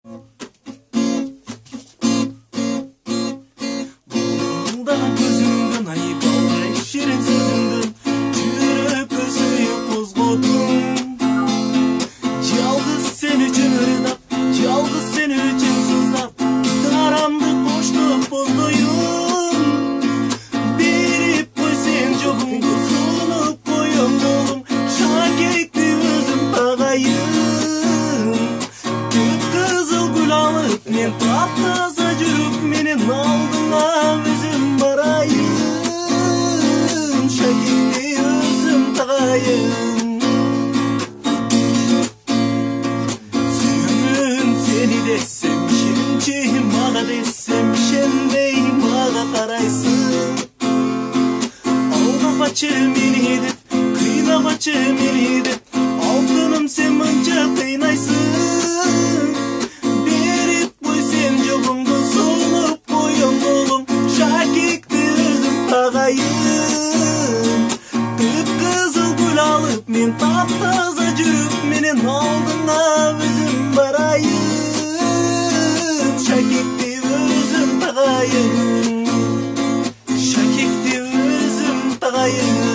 Bağrımдағы көзіңдің айбалдай шерін сөзіңдің жүрекке сүйіп қозғадым. Жалғыз сен үшін ырдап, жалғыз сен үшін сыздап, тарамды қоштық боздойым. Беріп қойсен жоғыңды сұнып қойым болым, шакекті өзім тағайын. Көк қызыл гүл алып, мен таптаза жүріп, менен алдыңа өзім барайын. Шакекті өзім тағайын. Сүйемін сені десем, шенше мага десем, шенбей мага қарайсың. Алдамачы мені деп, қинамачы мені деп, алтыным сен мұнша қинайсың. Беріп қойсен жоғыңды сұлып қойым болым, шакекті өзім тағайын. Қып-қызыл гүл алып, мен таптаза жүріп, менен алдыңа өзім барайын. Шакекті өзім тағайын. Шакекті өзім тағайын.